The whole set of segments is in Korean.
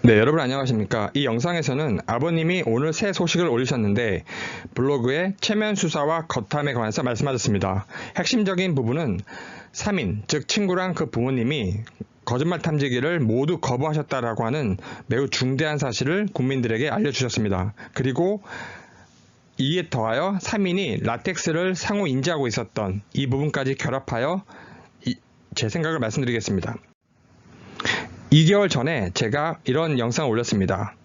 네, 여러분 안녕하십니까. 이 영상에서는 아버님이 오늘 새 소식을 올리셨는데 블로그에 체면 수사와 거탐에 관해서 말씀하셨습니다. 핵심적인 부분은 3인, 즉 친구랑 그 부모님이 거짓말 탐지기를 모두 거부하셨다라고 하는 매우 중대한 사실을 국민들에게 알려주셨습니다. 그리고 이에 더하여 3인이 라텍스를 상호 인지하고 있었던 이 부분까지 결합하여 제 생각을 말씀드리겠습니다. 2개월 전에 제가 이런 영상을 올렸습니다.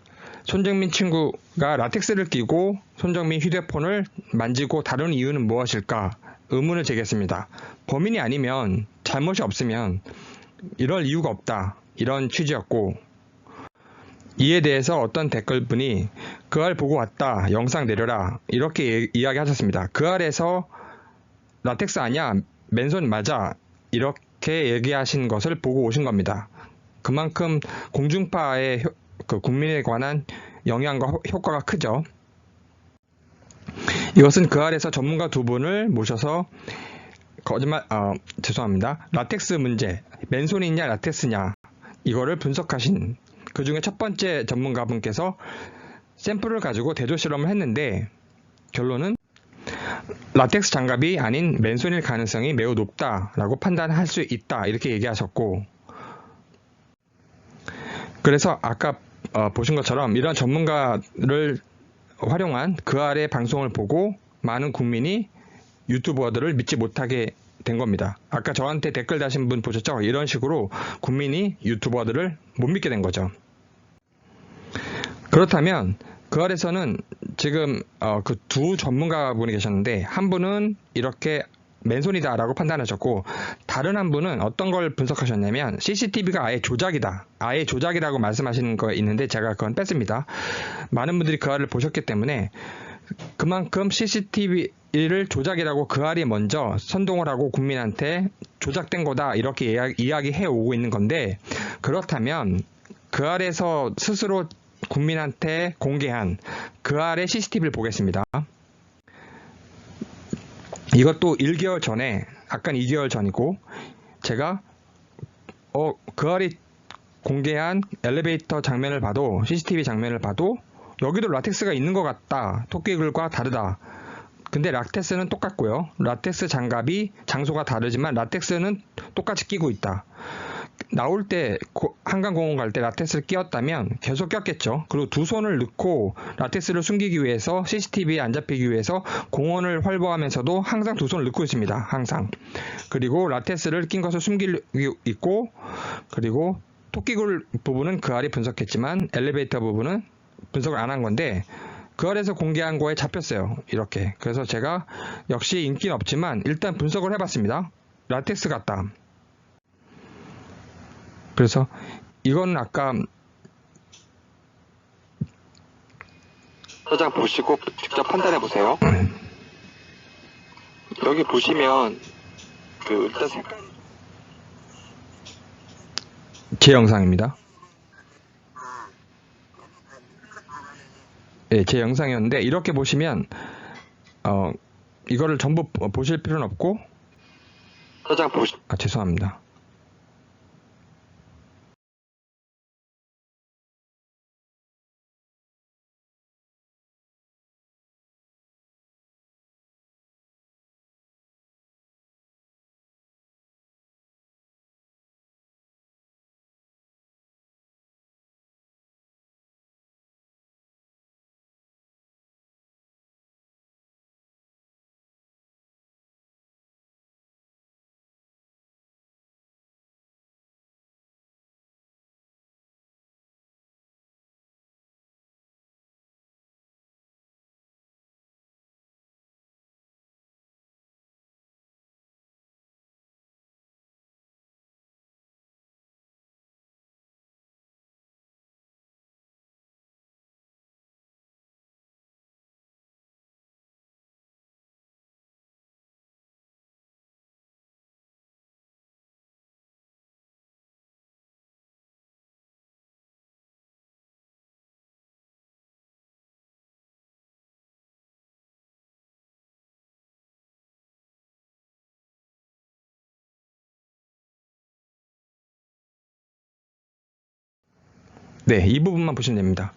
손정민 친구가 라텍스를 끼고 손정민 휴대폰을 만지고 다루는 이유는 무엇일까? 의문을 제기했습니다. 범인이 아니면 잘못이 없으면 이럴 이유가 없다. 이런 취지였고, 이에 대해서 어떤 댓글분이 그 알 보고 왔다. 영상 내려라. 이렇게 이야기하셨습니다. 그 알에서 라텍스 아니야? 맨손 맞아. 이렇게 얘기하신 것을 보고 오신 겁니다. 그만큼 공중파의 국민에 관한 영향과 효과가 크죠. 이것은 그 아래서 전문가 두 분을 모셔서 죄송합니다. 라텍스 문제, 맨손이냐 라텍스냐 이거를 분석하신 그 중에 첫 번째 전문가분께서 샘플을 가지고 대조 실험을 했는데 결론은 라텍스 장갑이 아닌 맨손일 가능성이 매우 높다라고 판단할 수 있다 이렇게 얘기하셨고, 그래서 아까 보신 것처럼 이런 전문가를 활용한 그 아래 방송을 보고 많은 국민이 유튜버들을 믿지 못하게 된 겁니다. 아까 저한테 댓글 다신 분 보셨죠? 이런 식으로 국민이 유튜버들을 못 믿게 된 거죠. 그렇다면 그 아래서는 지금 그 두 전문가분이 계셨는데 한 분은 이렇게 맨손이다라고 판단하셨고, 다른 한 분은 어떤 걸 분석하셨냐면 CCTV가 아예 조작이다. 아예 조작이라고 말씀하시는 거 있는데 제가 그건 뺐습니다. 많은 분들이 그 알을 보셨기 때문에 그만큼 CCTV를 조작이라고 그 알이 먼저 선동을 하고 국민한테 조작된 거다 이렇게 이야기해 오고 있는 건데, 그렇다면 그 알에서 스스로 국민한테 공개한 그 알의 CCTV를 보겠습니다. 이것도 1개월 전에, 약간 2개월 전이고, 제가 그 알이 공개한 엘리베이터 장면을 봐도, CCTV 장면을 봐도 여기도 라텍스가 있는 것 같다. 토끼글과 다르다. 근데 라텍스는 똑같고요. 라텍스 장갑이 장소가 다르지만 라텍스는 똑같이 끼고 있다. 나올 때 한강공원 갈 때 라텍스를 끼웠다면 계속 꼈겠죠. 그리고 두 손을 넣고 라텍스를 숨기기 위해서, CCTV에 안 잡히기 위해서 공원을 활보하면서도 항상 두 손을 넣고 있습니다. 항상. 그리고 라텍스를 낀 것을 숨기고 있고, 그리고 토끼굴 부분은 그 알이 분석했지만 엘리베이터 부분은 분석을 안 한 건데 그 알에서 공개한 거에 잡혔어요. 이렇게. 그래서 제가 역시 인기는 없지만 일단 분석을 해봤습니다. 라텍스 같다. 그래서 이거는 아까 사장 보시고 직접 판단해 보세요. 여기 보시면 일단 색깔 제 영상입니다. 예, 제 영상이었는데 이렇게 보시면 이거를 전부 보실 필요는 없고, 사장 보시 죄송합니다. 네, 이 부분만 보시면 됩니다.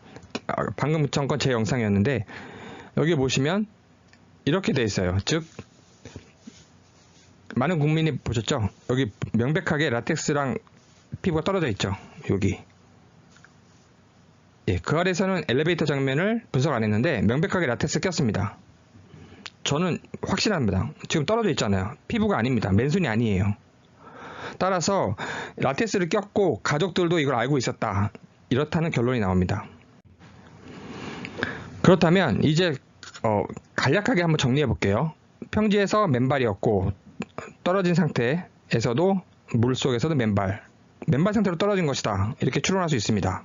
방금 전건 제 영상이었는데 여기 보시면 이렇게 돼 있어요. 즉 많은 국민이 보셨죠? 여기 명백하게 라텍스랑 피부가 떨어져 있죠. 여기. 예, 그 아래에서는 엘리베이터 장면을 분석 안 했는데 명백하게 라텍스 꼈습니다. 저는 확실합니다. 지금 떨어져 있잖아요. 피부가 아닙니다. 맨손이 아니에요. 따라서 라텍스를 꼈고 가족들도 이걸 알고 있었다. 이렇다는 결론이 나옵니다. 그렇다면 이제 간략하게 한번 정리해 볼게요. 평지에서 맨발이었고 떨어진 상태에서도 물속에서도 맨발 상태로 떨어진 것이다. 이렇게 추론할 수 있습니다.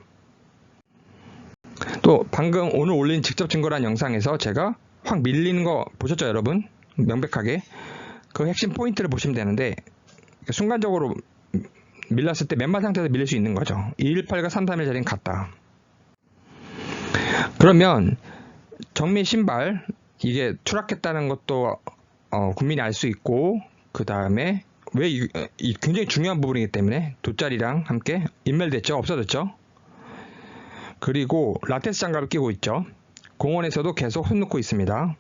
또 방금 오늘 올린 직접 증거란 영상에서 제가 확 밀리는 거 보셨죠, 여러분? 명백하게 그 핵심 포인트를 보시면 되는데 순간적으로 밀렸을 때 맨발 상태에서 밀릴 수 있는 거죠. 218과 331 자리는 같다. 그러면 정미 신발 이게 추락했다는 것도 국민이 알 수 있고, 그 다음에 왜 굉장히 중요한 부분이기 때문에 돗자리랑 함께 인멸됐죠. 없어졌죠. 그리고 라텍스 장갑을 끼고 있죠. 공원에서도 계속 손 놓고 있습니다.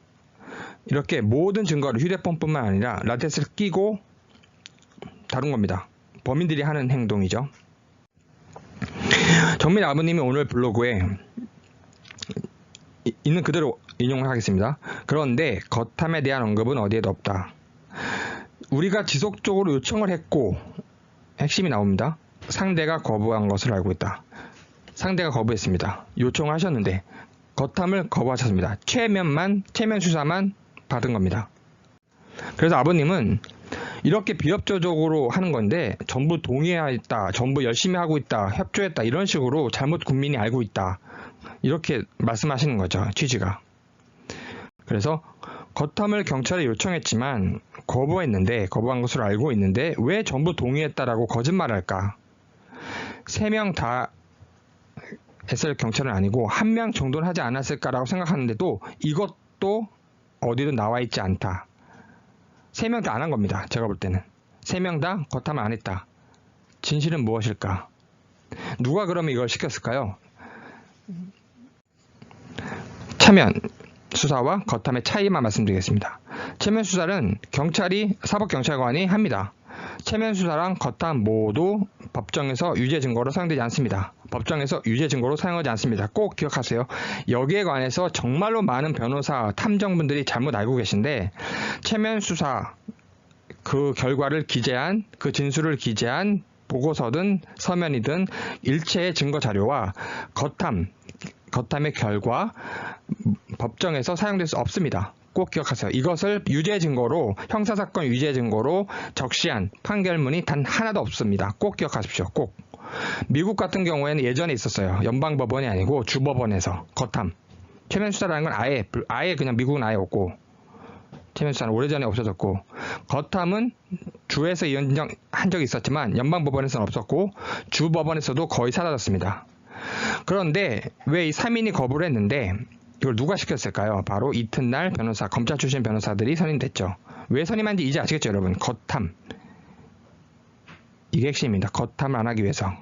이렇게 모든 증거를 휴대폰뿐만 아니라 라텍스를 끼고 다룬 겁니다. 범인들이 하는 행동이죠. 정민 아버님이 오늘 블로그에 있는 그대로 인용을 하겠습니다. 그런데 거탐에 대한 언급은 어디에도 없다. 우리가 지속적으로 요청을 했고, 핵심이 나옵니다. 상대가 거부한 것을 알고 있다. 상대가 거부했습니다. 요청을 하셨는데 거탐을 거부하셨습니다. 최면 수사만 받은 겁니다. 그래서 아버님은 이렇게 비협조적으로 하는 건데 전부 동의했다, 전부 열심히 하고 있다, 협조했다, 이런 식으로 잘못 국민이 알고 있다, 이렇게 말씀하시는 거죠. 취지가. 그래서 거탐을 경찰에 요청했지만 거부한 것으로 알고 있는데 왜 전부 동의했다라고 거짓말할까? 3명 다 했을 경찰은 아니고 1명 정도는 하지 않았을까라고 생각하는데도 이것도 어디도 나와 있지 않다. 3명 다 안 한 겁니다. 제가 볼 때는. 3명 다 거탐을 안 했다. 진실은 무엇일까? 누가 그러면 이걸 시켰을까요? 체면 수사와 거탐의 차이만 말씀드리겠습니다. 체면 수사는 경찰이 사법경찰관이 합니다. 체면 수사랑 거탐 모두 법정에서 유죄 증거로 사용되지 않습니다. 법정에서 유죄 증거로 사용하지 않습니다. 꼭 기억하세요. 여기에 관해서 정말로 많은 변호사, 탐정분들이 잘못 알고 계신데, 체면 수사 그 결과를 기재한, 그 진술을 기재한 보고서든 서면이든 일체의 증거 자료와 거탐의 결과 법정에서 사용될 수 없습니다. 꼭 기억하세요. 이것을 유죄 증거로, 형사사건 유죄 증거로 적시한 판결문이 단 하나도 없습니다. 꼭 기억하십시오. 꼭. 미국 같은 경우에는 예전에 있었어요. 연방법원이 아니고 주법원에서 거탐. 체면 수사라는 건 아예 그냥 미국은 아예 없고, 체면 수사는 오래전에 없어졌고, 거탐은 주에서 인정한 적이 있었지만 연방법원에서는 없었고, 주법원에서도 거의 사라졌습니다. 그런데 왜 이 3인이 거부를 했는데 이걸 누가 시켰을까요? 바로 이튿날 변호사, 검찰 출신 변호사들이 선임됐죠. 왜 선임한지 이제 아시겠죠, 여러분? 거탐. 이게 핵심입니다. 거탐을 안 하기 위해서.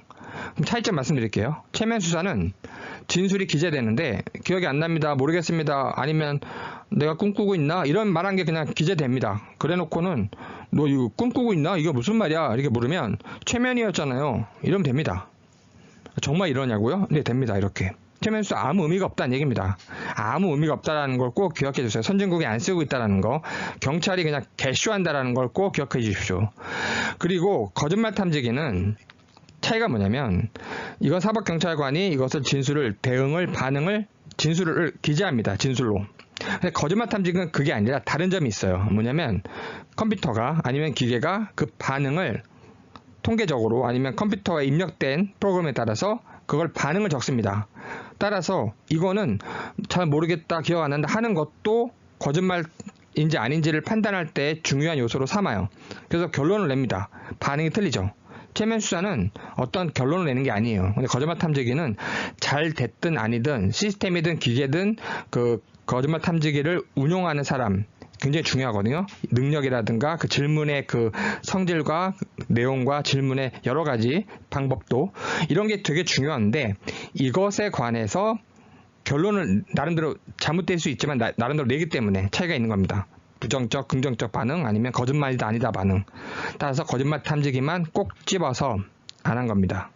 그럼 차이점 말씀드릴게요. 체면 수사는 진술이 기재되는데 기억이 안 납니다, 모르겠습니다, 아니면 내가 꿈꾸고 있나, 이런 말한 게 그냥 기재됩니다. 그래놓고는 너 이거 꿈꾸고 있나? 이게 무슨 말이야? 이렇게 물으면 체면이었잖아요, 이러면 됩니다. 정말 이러냐고요? 네, 됩니다. 이렇게. 체면 수사 아무 의미가 없다는 얘기입니다. 아무 의미가 없다는 걸 꼭 기억해 주세요. 선진국이 안 쓰고 있다는 거, 경찰이 그냥 개쇼한다는 걸 꼭 기억해 주십시오. 그리고 거짓말 탐지기는 차이가 뭐냐면, 이건 사법경찰관이 이것을 진술을 기재합니다. 진술로. 근데 거짓말 탐지기는 그게 아니라 다른 점이 있어요. 뭐냐면 컴퓨터가 아니면 기계가 그 반응을 통계적으로, 아니면 컴퓨터에 입력된 프로그램에 따라서 그걸 반응을 적습니다. 따라서 이거는 잘 모르겠다, 기억 안 난다 하는 것도 거짓말인지 아닌지를 판단할 때 중요한 요소로 삼아요. 그래서 결론을 냅니다. 반응이 틀리죠. 체면 수사는 어떤 결론을 내는 게 아니에요. 근데 거짓말 탐지기는 잘 됐든 아니든, 시스템이든 기계든 그 거짓말 탐지기를 운용하는 사람, 굉장히 중요하거든요. 능력이라든가 그 질문의 그 성질과 내용과 질문의 여러 가지 방법도 이런 게 되게 중요한데 이것에 관해서 결론을 나름대로 잘못될 수 있지만 나름대로 내기 때문에 차이가 있는 겁니다. 부정적, 긍정적 반응 아니면 거짓말이다 아니다 반응. 따라서 거짓말 탐지기만 꼭 집어서 안 한 겁니다.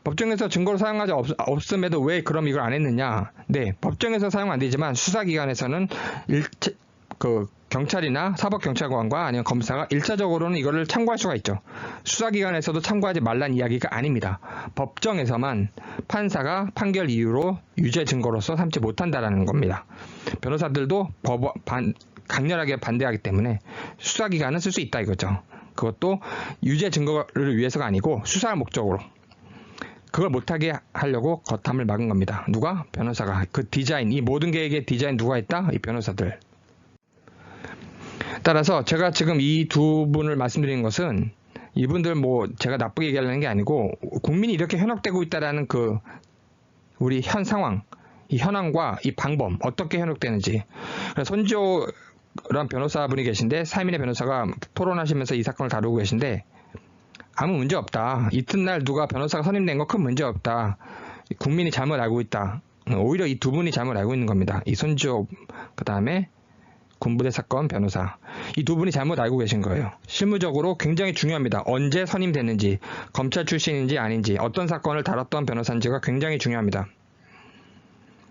법정에서 증거로 사용하지 없음에도 왜 그럼 이걸 안 했느냐? 네, 법정에서 사용 안 되지만 수사기관에서는 경찰이나 사법경찰관과 아니면 검사가 1차적으로는 이거를 참고할 수가 있죠. 수사기관에서도 참고하지 말란 이야기가 아닙니다. 법정에서만 판사가 판결 이유로 유죄 증거로서 삼지 못한다라는 겁니다. 변호사들도 강렬하게 반대하기 때문에 수사기관은 쓸 수 있다 이거죠. 그것도 유죄 증거를 위해서가 아니고 수사할 목적으로. 그걸 못하게 하려고 거탐을 막은 겁니다. 누가? 변호사가. 그 디자인, 이 모든 계획의 디자인 누가 했다? 이 변호사들. 따라서 제가 지금 이 두 분을 말씀드리는 것은 이분들 제가 나쁘게 얘기하려는 게 아니고 국민이 이렇게 현혹되고 있다라는 우리 현 상황, 이 현황과 이 방법 어떻게 현혹되는지. 손지호란 변호사분이 계신데 3인의 변호사가 토론하시면서 이 사건을 다루고 계신데 아무 문제 없다. 이튿날 누가 변호사가 선임된 거 큰 문제 없다. 국민이 잘못 알고 있다. 오히려 이 두 분이 잘못 알고 있는 겁니다. 이 손지호 그 다음에 군부대 사건 변호사. 이 두 분이 잘못 알고 계신 거예요. 실무적으로 굉장히 중요합니다. 언제 선임됐는지, 검찰 출신인지 아닌지, 어떤 사건을 다뤘던 변호사인지가 굉장히 중요합니다.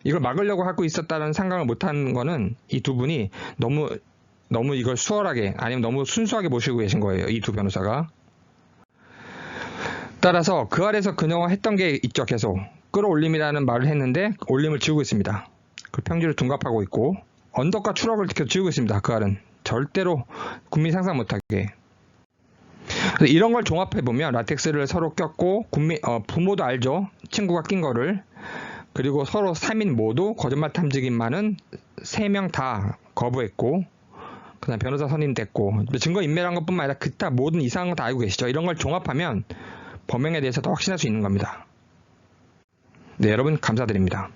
이걸 막으려고 하고 있었다는 생각을 못한 거는 이 두 분이 너무 이걸 수월하게 아니면 너무 순수하게 모시고 계신 거예요. 이 두 변호사가. 따라서 그 아래서 그녀가 했던 게 있죠. 계속 끌어올림이라는 말을 했는데 올림을 지우고 있습니다. 그 평지를 둔갑하고 있고 언덕과 추락을 계속 지우고 있습니다. 그 알은 절대로 국민이 상상 못하게. 그래서 이런 걸 종합해보면 라텍스를 서로 꼈고 부모도 알죠. 친구가 낀 거를. 그리고 서로 3인 모두 거짓말 탐지기만은 3명 다 거부했고 그다음 변호사 선임됐고 증거인멸한 것뿐만 아니라 기타 모든 이상한 거 다 알고 계시죠. 이런 걸 종합하면 범행에 대해서 더 확신할 수 있는 겁니다. 네, 여러분 감사드립니다.